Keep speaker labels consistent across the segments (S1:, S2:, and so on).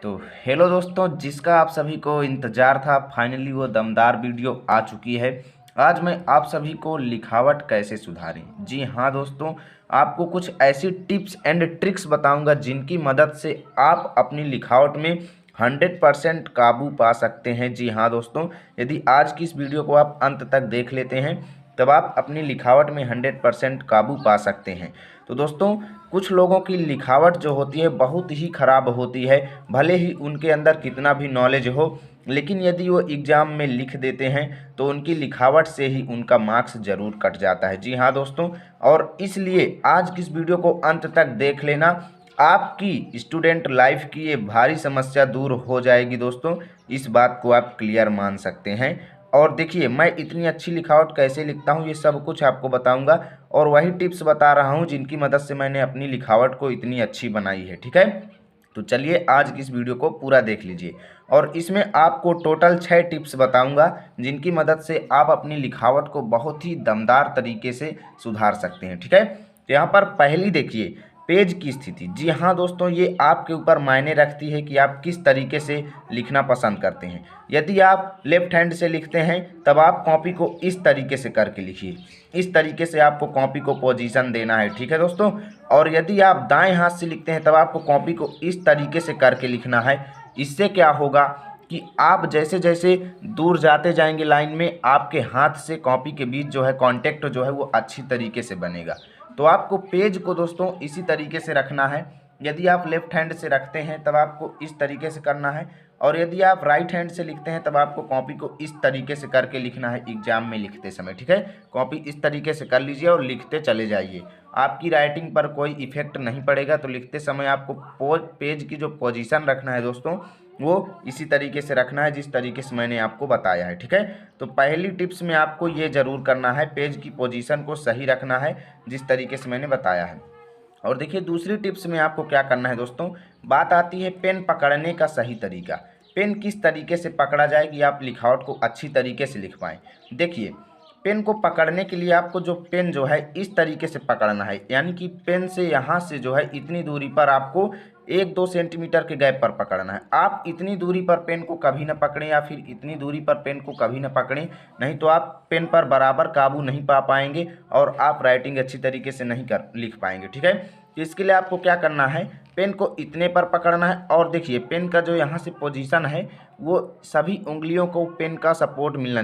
S1: तो हेलो दोस्तों, जिसका आप सभी को इंतज़ार था, फाइनली वो दमदार वीडियो आ चुकी है। आज मैं आप सभी को लिखावट कैसे सुधारें, जी हाँ दोस्तों, आपको कुछ ऐसी टिप्स एंड ट्रिक्स बताऊंगा जिनकी मदद से आप अपनी लिखावट में 100% काबू पा सकते हैं। जी हाँ दोस्तों, यदि आज की इस वीडियो को आप अंत तक देख लेते हैं तब आप अपनी लिखावट में 100% काबू पा सकते हैं। तो दोस्तों, कुछ लोगों की लिखावट जो होती है बहुत ही ख़राब होती है, भले ही उनके अंदर कितना भी नॉलेज हो, लेकिन यदि वो एग्ज़ाम में लिख देते हैं तो उनकी लिखावट से ही उनका मार्क्स ज़रूर कट जाता है। जी हाँ दोस्तों, और इसलिए आज की इस वीडियो को अंत तक देख लेना, आपकी स्टूडेंट लाइफ की ये भारी समस्या दूर हो जाएगी दोस्तों। इस बात को आप क्लियर मान सकते हैं। और देखिए, मैं इतनी अच्छी लिखावट कैसे लिखता हूँ ये सब कुछ आपको बताऊंगा, और वही टिप्स बता रहा हूँ जिनकी मदद से मैंने अपनी लिखावट को इतनी अच्छी बनाई है। ठीक है, तो चलिए आज की इस वीडियो को पूरा देख लीजिए, और इसमें आपको टोटल 6 टिप्स बताऊंगा जिनकी मदद से आप अपनी लिखावट को बहुत ही दमदार तरीके से सुधार सकते हैं। ठीक है, तो यहाँ पर पहली देखिए, पेज की स्थिति। जी हाँ दोस्तों, ये आपके ऊपर मायने रखती है कि आप किस तरीके से लिखना पसंद करते हैं। यदि आप लेफ्ट हैंड से लिखते हैं तब आप कॉपी को इस तरीके से करके लिखिए, इस तरीके से आपको कॉपी को पोजीशन देना है। ठीक है दोस्तों, और यदि आप दाएं हाथ से लिखते हैं तब आपको कॉपी को इस तरीके से करके लिखना है। इससे क्या होगा कि आप जैसे जैसे दूर जाते जाएंगे लाइन में, आपके हाथ से कॉपी के बीच जो है कांटेक्ट जो है वो अच्छी तरीके से बनेगा। तो आपको पेज को दोस्तों इसी तरीके से रखना है। यदि आप लेफ्ट हैंड से रखते हैं तब आपको इस तरीके से करना है, और यदि आप राइट हैंड से लिखते हैं तब आपको कॉपी को इस तरीके से करके लिखना है एग्जाम में लिखते समय। ठीक है, कॉपी इस तरीके से कर लीजिए और लिखते चले जाइए। आपकी राइटिंग पर कोई इफेक्ट नहीं पड़ेगा। तो लिखते समय आपको पेज की जो पोजीशन रखना है दोस्तों, वो इसी तरीके से रखना है जिस तरीके से मैंने आपको बताया है। ठीक है, तो पहली टिप्स में आपको ये ज़रूर करना है, पेज की पोजीशन को सही रखना है जिस तरीके से मैंने बताया है। और देखिए, दूसरी टिप्स में आपको क्या करना है दोस्तों, बात आती है पेन पकड़ने का सही तरीका। पेन किस तरीके से पकड़ा जाए कि आप लिखावट को अच्छी तरीके से लिख पाएँ। देखिए, पेन को पकड़ने के लिए आपको जो पेन जो है इस तरीके से पकड़ना है, यानी कि पेन से यहाँ से जो है इतनी दूरी पर आपको 1-2 सेंटीमीटर के गैप पर पकड़ना है। आप इतनी दूरी पर पेन को कभी ना पकड़ें, या फिर इतनी दूरी पर पेन को कभी ना पकड़ें, नहीं तो आप पेन पर बराबर काबू नहीं पा पाएंगे और आप राइटिंग अच्छी तरीके से नहीं कर लिख पाएंगे। ठीक है, तो इसके लिए आपको क्या करना है, पेन को इतने पर पकड़ना है। और देखिए, पेन का जो यहाँ से पोजीशन है वो सभी उंगलियों को पेन का सपोर्ट मिलना,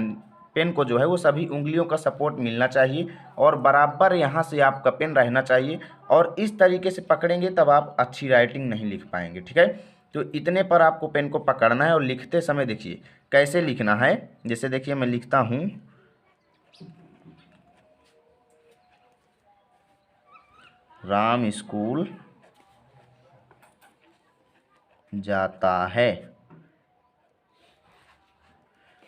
S1: पेन को जो है वो सभी उंगलियों का सपोर्ट मिलना चाहिए, और बराबर यहाँ से आपका पेन रहना चाहिए। और इस तरीके से पकड़ेंगे तब आप अच्छी राइटिंग नहीं लिख पाएंगे। ठीक है, तो इतने पर आपको पेन को पकड़ना है, और लिखते समय देखिए कैसे लिखना है। जैसे देखिए, मैं लिखता हूँ, राम स्कूल जाता है।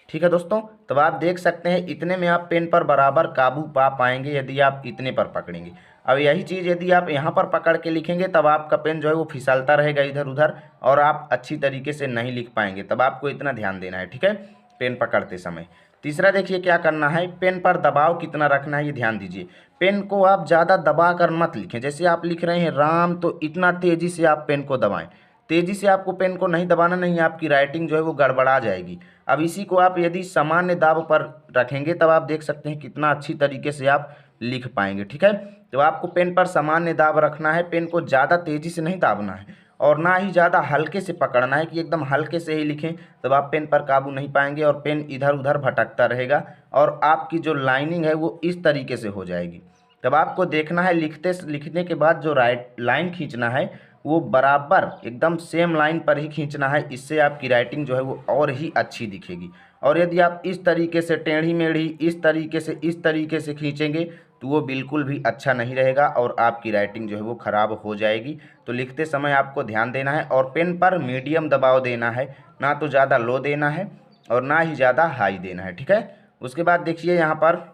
S1: ठीक है दोस्तों, तब आप देख सकते हैं इतने में आप पेन पर बराबर काबू पा पाएंगे यदि आप इतने पर पकड़ेंगे। अब यही चीज़ यदि आप यहाँ पर पकड़ के लिखेंगे तब आपका पेन जो है वो फिसलता रहेगा इधर उधर, और आप अच्छी तरीके से नहीं लिख पाएंगे। तब आपको इतना ध्यान देना है। ठीक है, पेन पकड़ते समय। तीसरा देखिए क्या करना है, पेन पर दबाव कितना रखना है ये ध्यान दीजिए। पेन को आप ज़्यादा दबा कर मत लिखें। जैसे आप लिख रहे हैं राम, तो इतना तेज़ी से आप पेन को दबाएं। तेज़ी से आपको पेन को नहीं दबाना, नहीं आपकी राइटिंग जो है वो गड़बड़ा जाएगी। अब इसी को आप यदि सामान्य दाब पर रखेंगे तब आप देख सकते हैं कितना अच्छी तरीके से आप लिख पाएंगे। ठीक है, तो आपको पेन पर सामान्य दाब रखना है, पेन को ज़्यादा तेज़ी से नहीं दाबना है, और ना ही ज़्यादा हल्के से पकड़ना है कि एकदम हल्के से ही लिखें, तब आप पेन पर काबू नहीं पाएंगे और पेन इधर उधर भटकता रहेगा, और आपकी जो लाइनिंग है वो इस तरीके से हो जाएगी। तब आपको देखना है लिखने के बाद जो लाइन खींचना है वो बराबर एकदम सेम लाइन पर ही खींचना है। इससे आपकी राइटिंग जो है वो और ही अच्छी दिखेगी। और यदि आप इस तरीके से टेढ़ी मेढ़ी इस तरीके से खींचेंगे तो वो बिल्कुल भी अच्छा नहीं रहेगा, और आपकी राइटिंग जो है वो ख़राब हो जाएगी। तो लिखते समय आपको ध्यान देना है, और पेन पर मीडियम दबाव देना है, ना तो ज़्यादा लो देना है और ना ही ज़्यादा हाई देना है। ठीक है, उसके बाद देखिए यहाँ पर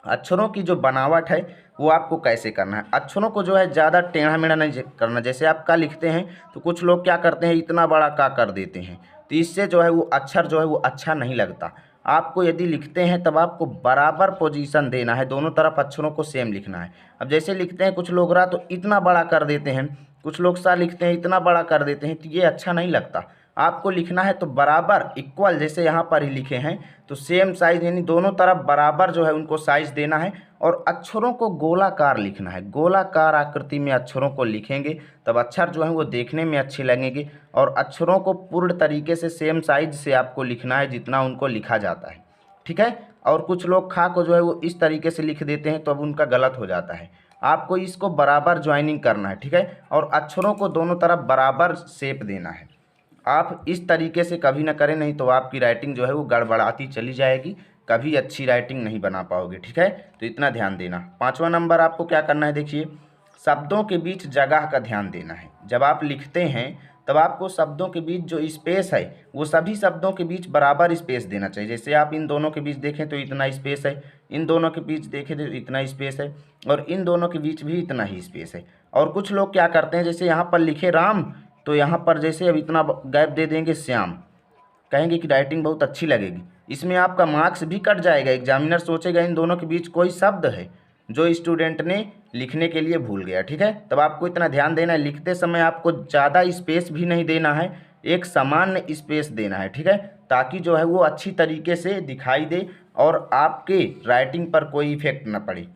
S1: अक्षरों की जो बनावट है वो आपको कैसे करना है। अक्षरों को जो है ज़्यादा टेढ़ा मेढ़ा नहीं करना। जैसे आप का लिखते हैं तो कुछ लोग क्या करते हैं, इतना बड़ा का कर देते हैं, तो इससे जो है वो अक्षर जो है वो अच्छा नहीं लगता। आपको यदि लिखते हैं तब आपको बराबर पोजीशन देना है, दोनों तरफ अक्षरों को सेम लिखना है। अब जैसे लिखते हैं कुछ लोग रहा तो इतना बड़ा कर देते हैं, कुछ लोग सा लिखते हैं इतना बड़ा कर देते हैं, तो ये अच्छा नहीं लगता। आपको लिखना है तो बराबर इक्वल, जैसे यहाँ पर ही लिखे हैं तो सेम साइज, यानी दोनों तरफ बराबर जो है उनको साइज देना है। और अक्षरों को गोलाकार लिखना है, गोलाकार आकृति में अक्षरों को लिखेंगे तब अक्षर जो है वो देखने में अच्छे लगेंगे। और अक्षरों को पूर्ण तरीके से सेम साइज से आपको लिखना है जितना उनको लिखा जाता है, ठीक है। और कुछ लोग खा को जो है वो इस तरीके से लिख देते हैं तो अब उनका गलत हो जाता है। आपको इसको बराबर ज्वाइनिंग करना है, ठीक है। और अक्षरों को दोनों तरफ बराबर शेप देना है। आप इस तरीके से कभी ना करें, नहीं तो आपकी राइटिंग जो है वो गड़बड़ाती चली जाएगी, कभी अच्छी राइटिंग नहीं बना पाओगे, ठीक है। तो इतना ध्यान देना। 5वां नंबर आपको क्या करना है, देखिए शब्दों के बीच जगह का ध्यान देना है। जब आप लिखते हैं तब आपको शब्दों के बीच जो स्पेस है वो सभी शब्दों के बीच बराबर स्पेस देना चाहिए। जैसे आप इन दोनों के बीच देखें तो इतना स्पेस है, इन दोनों के बीच देखें तो इतना स्पेस है, और इन दोनों के बीच भी इतना ही स्पेस है। और कुछ लोग क्या करते हैं, जैसे यहाँ पर लिखे राम तो यहाँ पर जैसे अब इतना गैप दे देंगे श्याम, कहेंगे कि राइटिंग बहुत अच्छी लगेगी, इसमें आपका मार्क्स भी कट जाएगा। एग्जामिनर सोचेगा इन दोनों के बीच कोई शब्द है जो स्टूडेंट ने लिखने के लिए भूल गया, ठीक है। तब आपको इतना ध्यान देना है, लिखते समय आपको ज़्यादा स्पेस भी नहीं देना है, एक सामान्य स्पेस देना है, ठीक है, ताकि जो है वो अच्छी तरीके से दिखाई दे और आपके राइटिंग पर कोई इफेक्ट न पड़े।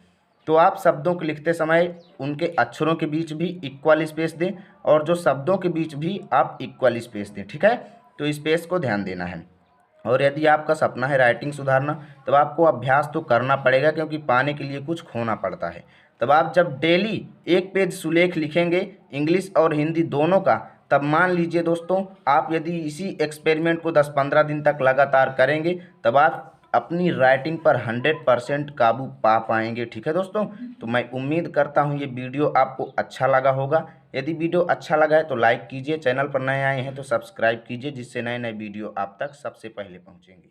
S1: तो आप शब्दों को लिखते समय उनके अक्षरों के बीच भी इक्वल स्पेस दें और जो शब्दों के बीच भी आप इक्वल स्पेस दें, ठीक है। तो स्पेस को ध्यान देना है। और यदि आपका सपना है राइटिंग सुधारना, तब आपको अभ्यास तो करना पड़ेगा, क्योंकि पाने के लिए कुछ खोना पड़ता है। तब आप जब डेली एक पेज सुलेख लिखेंगे इंग्लिश और हिंदी दोनों का, तब मान लीजिए दोस्तों आप यदि इसी एक्सपेरिमेंट को 10-15 दिन तक लगातार करेंगे तब आप अपनी राइटिंग पर 100% काबू पा पाएंगे, ठीक है दोस्तों। तो मैं उम्मीद करता हूँ ये वीडियो आपको अच्छा लगा होगा। यदि वीडियो अच्छा लगा है तो लाइक कीजिए, चैनल पर नए आए हैं तो सब्सक्राइब कीजिए, जिससे नए नए वीडियो आप तक सबसे पहले पहुँचेंगे।